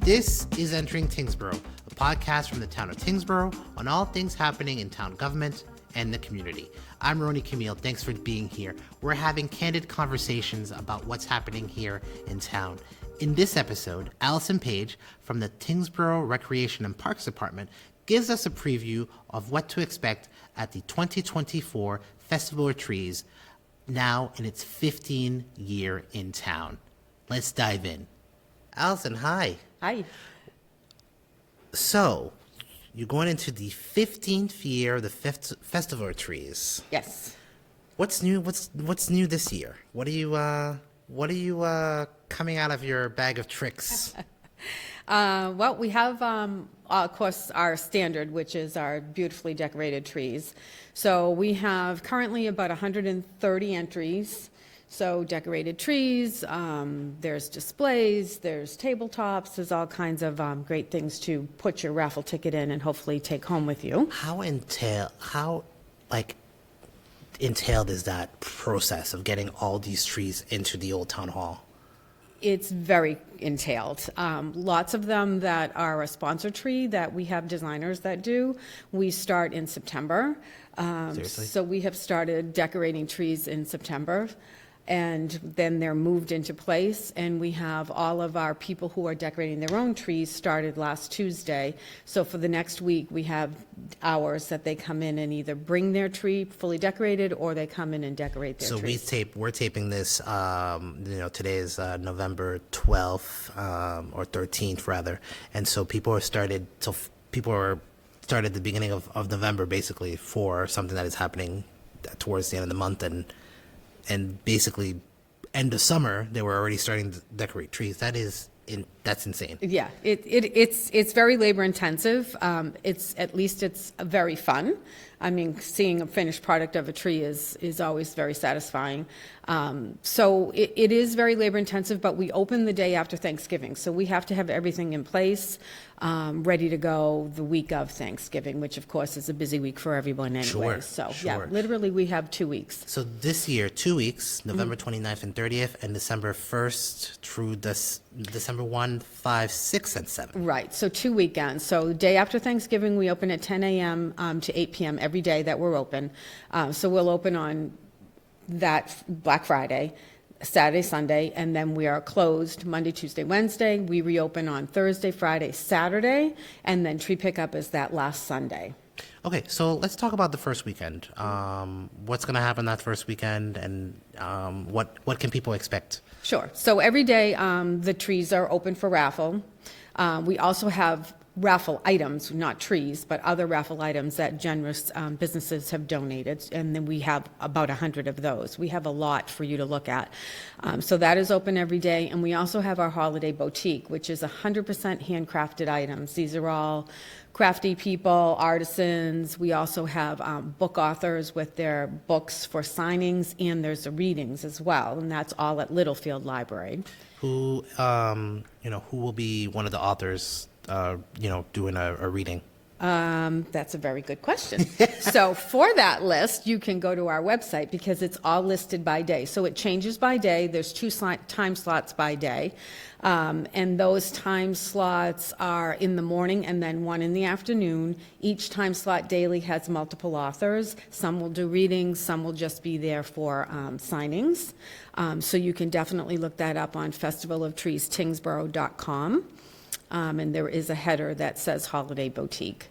This is Entering Tyngsborough, a podcast from the town of Tyngsborough on all things happening in town government and the community. I'm Roni Camille. Thanks for being here. We're having candid conversations about what's happening here in town. In this episode, Allison Page from the Tyngsborough Recreation and Parks Department gives us a preview of what to expect at the 2024 Festival of Trees, now in its 15th year in town. Let's dive in. Allison, hi. Hi. So, you're going into the 15th year of the Festival of Trees. Yes. What's new? What's new this year? What are you coming out of your bag of tricks? Well, we have, of course, our standard, which is our beautifully decorated trees. So we have currently about 130 entries. So decorated trees, there's displays, there's tabletops, there's all kinds of great things to put your raffle ticket in and hopefully take home with you. How entailed is that process of getting all these trees into the old town hall? It's very entailed. Lots of them that are a sponsor tree that we have designers that do. We start in September. Seriously? So we have started decorating trees in September. And then they're moved into place, and we have all of our people who are decorating their own trees started last Tuesday. So for the next week, we have hours that they come in and either bring their tree fully decorated, or they come in and decorate their trees. So we're taping this, today is November 12th, or 13th rather. And so people are started at the beginning of November, basically, for something that is happening towards the end of the month, and basically end of summer, they were already starting to decorate trees. That's insane. Yeah, it's very labor intensive. It's very fun. I mean, seeing a finished product of a tree is always very satisfying. So it is very labor intensive, but we open the day after Thanksgiving. So we have to have everything in place, ready to go the week of Thanksgiving, which of course is a busy week for everyone anyway. Sure. Yeah, literally we have 2 weeks. So this year, 2 weeks, November 29th and 30th, and December 1st through December 1, 5, 6, and 7. Right, so 2 weekends. So the day after Thanksgiving, we open at 10 a.m. To 8 p.m. every day that we're open. So we'll open on that Black Friday, Saturday, Sunday, and then we are closed Monday, Tuesday, Wednesday. We reopen on Thursday, Friday, Saturday, and then tree pickup is that last Sunday. Okay, so let's talk about the first weekend. What's going to happen that first weekend, and what can people expect? Sure. So every day the trees are open for raffle. We also have raffle items, not trees, but other raffle items that generous businesses have donated, and then we have about 100 of those. We have a lot for you to look at. So that is open every day, and we also have our holiday boutique, which is 100% handcrafted items. These are all crafty people, artisans. We also have book authors with their books for signings, and there's the readings as well, and that's all at Littlefield Library. Who will be one of the authors doing a reading? That's a very good question. So for that list, you can go to our website because it's all listed by day. So it changes by day. There's 2 time slots by day. And those time slots are in the morning and then 1 in the afternoon. Each time slot daily has multiple authors. Some will do readings. Some will just be there for signings. So you can definitely look that up on festivalofTreesTyngsborough.com. And there is a header that says Holiday Boutique.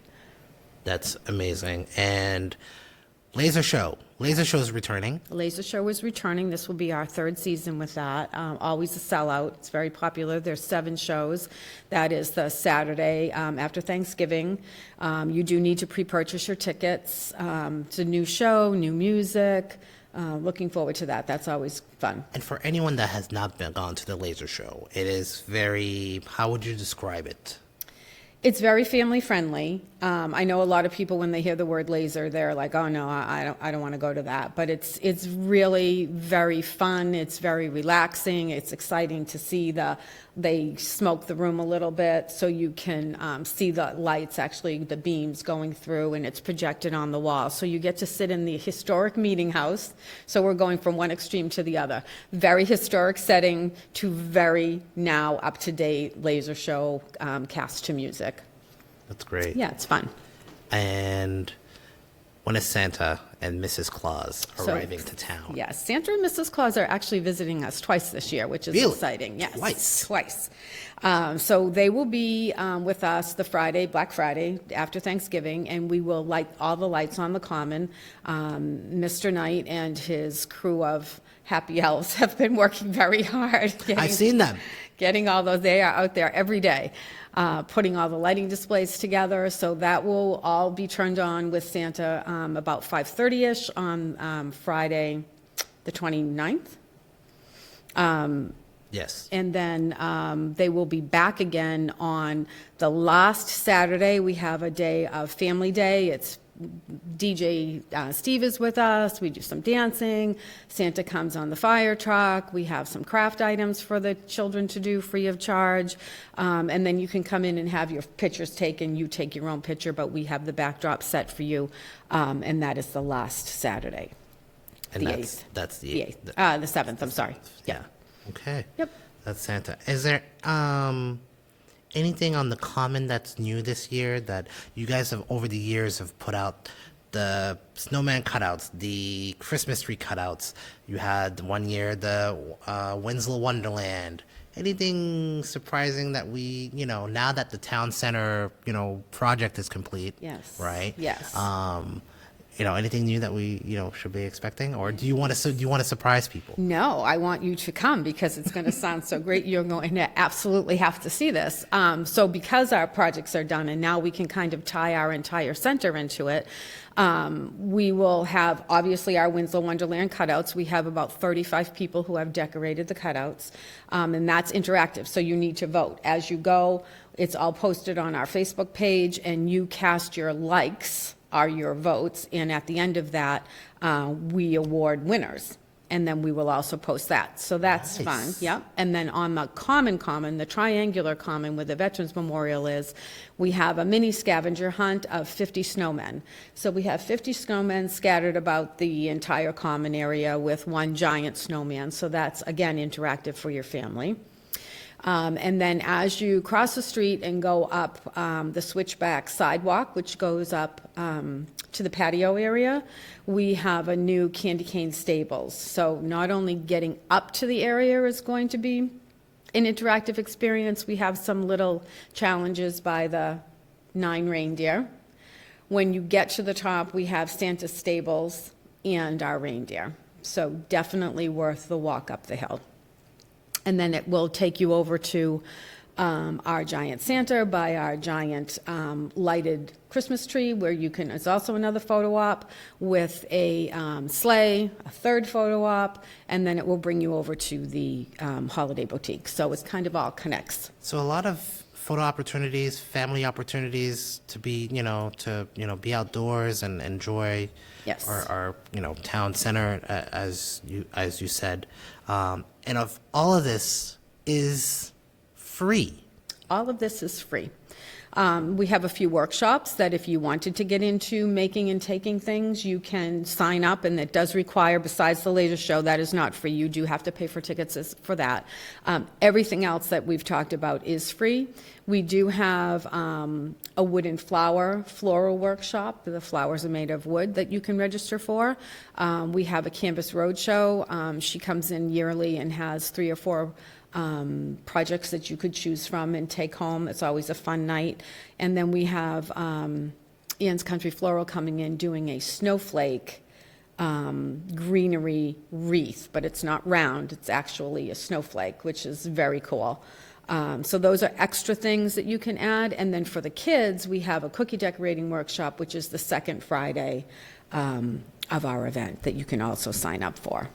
That's amazing. And Laser Show is returning. Laser Show is returning. This will be our 3rd season with that. Always a sellout. It's very popular. There's 7 shows. That is the Saturday after Thanksgiving. You do need to pre-purchase your tickets. It's a new show, new music. Looking forward to that. That's always fun. And for anyone that has not gone to the Laser Show, it is very, how would you describe it? It's very family friendly. I know a lot of people, when they hear the word laser, they're like, "Oh no, I don't want to go to that." But it's really very fun. It's very relaxing. It's exciting to see they smoke the room a little bit, so you can see the lights, actually the beams going through, and it's projected on the wall. So you get to sit in the historic meeting house. So we're going from one extreme to the other. Very historic setting to very now up to date laser show cast to music. That's great. Yeah, it's fun. And when is Santa and Mrs. Claus arriving to town? Yes, Santa and Mrs. Claus are actually visiting us twice this year, which is Really? exciting. Yes, Twice. So they will be with us the Friday, Black Friday, after Thanksgiving, and we will light all the lights on the common. Mr. Knight and his crew of happy elves have been working very hard. I've seen them. Getting all those, they are out there every day, putting all the lighting displays together. So that will all be turned on with Santa about 5:30ish on Friday, the 29th. Yes. And then they will be back again on the last Saturday. We have a day of family day. It's DJ Steve is with us. We do some dancing. Santa comes on the fire truck. We have some craft items for the children to do free of charge. And then you can come in and have your pictures taken. You take your own picture, but we have the backdrop set for you. And that is the last Saturday. And the that's 8th. that's The the 8th. The 7th, I'm sorry. Yeah. Okay. Yep. That's Santa. Is there anything on the common that's new this year that you guys have over the years have put out? The snowman cutouts, the Christmas tree cutouts. You had one year the Winslow Wonderland. Anything surprising that we, now that the town center, project is complete? Yes. Right. Yes. Anything new that we, should be expecting, or do you want to surprise people? No, I want you to come because it's going to sound so great. You're going to absolutely have to see this. So because our projects are done and now we can kind of tie our entire center into it, we will have obviously our Winslow Wonderland cutouts. We have about 35 people who have decorated the cutouts, and that's interactive. So you need to vote as you go. It's all posted on our Facebook page, and you cast your likes are your votes, and at the end of that, we award winners, and then we will also post that. So that's Nice. fun, yep. And then on the common, the triangular common where the Veterans Memorial is, we have a mini scavenger hunt of 50 snowmen. So we have 50 snowmen scattered about the entire common area with one giant snowman. So that's, again, interactive for your family. And then as you cross the street and go up the switchback sidewalk, which goes up to the patio area, we have a new candy cane stables. So not only getting up to the area is going to be an interactive experience, we have some little challenges by the 9 reindeer. When you get to the top, we have Santa's stables and our reindeer. So definitely worth the walk up the hill. And then it will take you over to our giant Santa by our giant lighted Christmas tree, where you can, it's also another photo op with a sleigh, a third photo op, and then it will bring you over to the holiday boutique. So it's kind of all connects. So a lot of photo opportunities, family opportunities to be, be outdoors and enjoy Yes. our town center, as you said. And of all of this is free. All of this is free. We have a few workshops that if you wanted to get into making and taking things, you can sign up, and it does require, besides the laser show, that is not free. You do have to pay for tickets for that. Everything else that we've talked about is free. We do have a wooden floral workshop. The flowers are made of wood that you can register for. We have a Canvas Roadshow. She comes in yearly and has 3 or 4 projects that you could choose from and take home. It's always a fun night. And then we have Ian's Country Floral coming in doing a snowflake greenery wreath, but it's not round, it's actually a snowflake, which is very cool. So those are extra things that you can add. And then for the kids, we have a cookie decorating workshop, which is the second Friday of our event that you can also sign up for.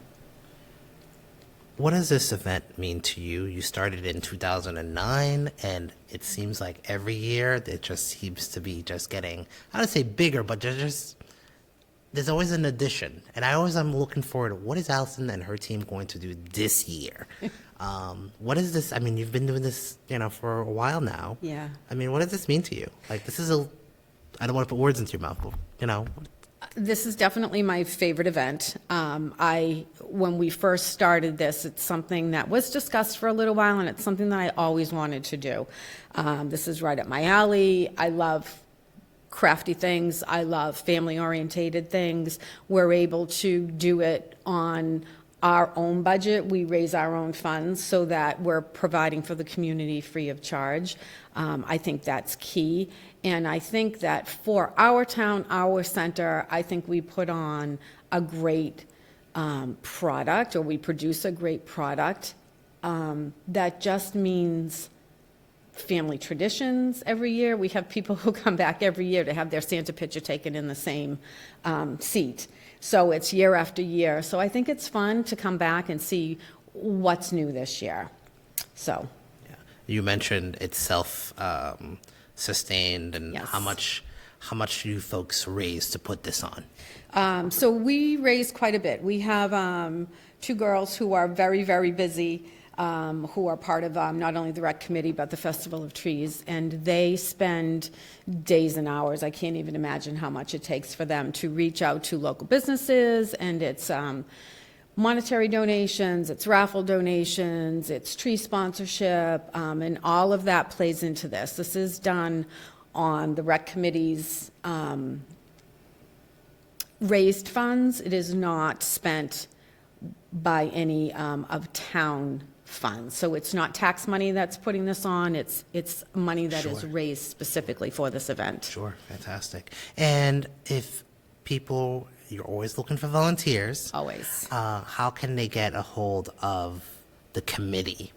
What does this event mean to you? You started in 2009, and it seems like every year it just seems to be just getting, I don't say bigger, but there's always an addition. And I'm looking forward to what is Allison and her team going to do this year? What is this? I mean, you've been doing this, for a while now. Yeah. I mean, what does this mean to you? Like, I don't want to put words into your mouth, but, This is definitely my favorite event. When we first started this, it's something that was discussed for a little while, and it's something that I always wanted to do. This is right up my alley. I love crafty things. I love family-orientated things. We're able to do it on our own budget. We raise our own funds so that we're providing for the community free of charge. I think that's key. And I think that for our town, our center, I think we put on a great product, or we produce a great product that just means family traditions every year. We have people who come back every year to have their Santa picture taken in the same seat. So it's year after year. So I think it's fun to come back and see what's new this year. So. Yeah. You mentioned it's sustained, and Yes. how much do you folks raise to put this on? So we raise quite a bit. We have two girls who are very, very busy, who are part of not only the rec committee, but the Festival of Trees, and they spend days and hours. I can't even imagine how much it takes for them to reach out to local businesses, and it's monetary donations, it's raffle donations, it's tree sponsorship, and all of that plays into this. This is done on the rec committee's raised funds. It is not spent by any of town funds. So it's not tax money that's putting this on, it's money that is Sure. raised specifically for this event. Sure, fantastic. And if you're always looking for volunteers. Always. How can they get a hold of the committee?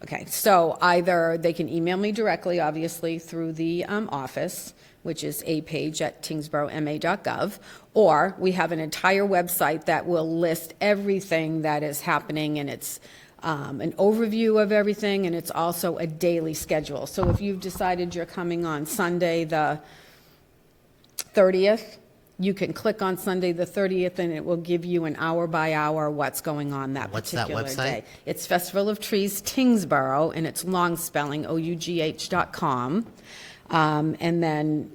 Okay, so either they can email me directly, obviously, through the office, which is apage@tyngsboroughma.gov, or we have an entire website that will list everything that is happening, and it's an overview of everything, and it's also a daily schedule. So if you've decided you're coming on Sunday the 30th, you can click on Sunday the 30th, and it will give you an hour by hour what's going on that What's that particular website? day. It's Festival of Trees Tyngsborough, and it's long spelling, OUGH.com. And then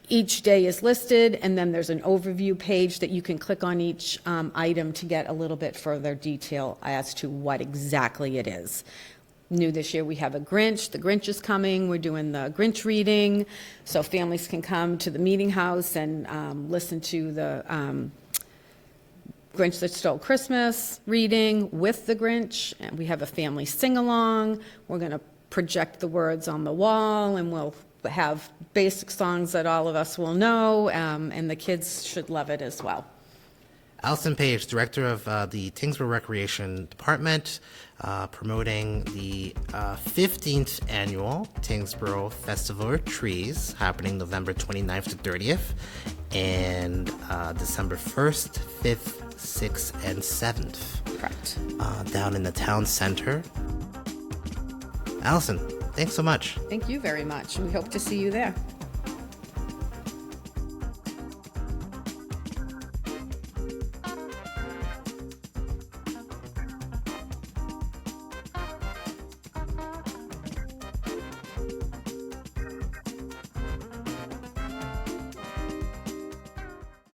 each day is listed, and then there's an overview page that you can click on each item to get a little bit further detail as to what exactly it is. New this year, we have a Grinch. The Grinch is coming. We're doing the Grinch reading, so families can come to the meeting house and listen to the Grinch That Stole Christmas reading with the Grinch. And we have a family sing-along. We're going to project the words on the wall, and we'll have basic songs that all of us will know, and the kids should love it as well. Allison Page, Director of the Tyngsborough Recreation Department, promoting the 15th Annual Tyngsborough Festival of Trees, happening November 29th to 30th, and December 1st, 5th, 6th, and 7th. Correct. Down in the town center. Allison, thanks so much. Thank you very much. We hope to see you there.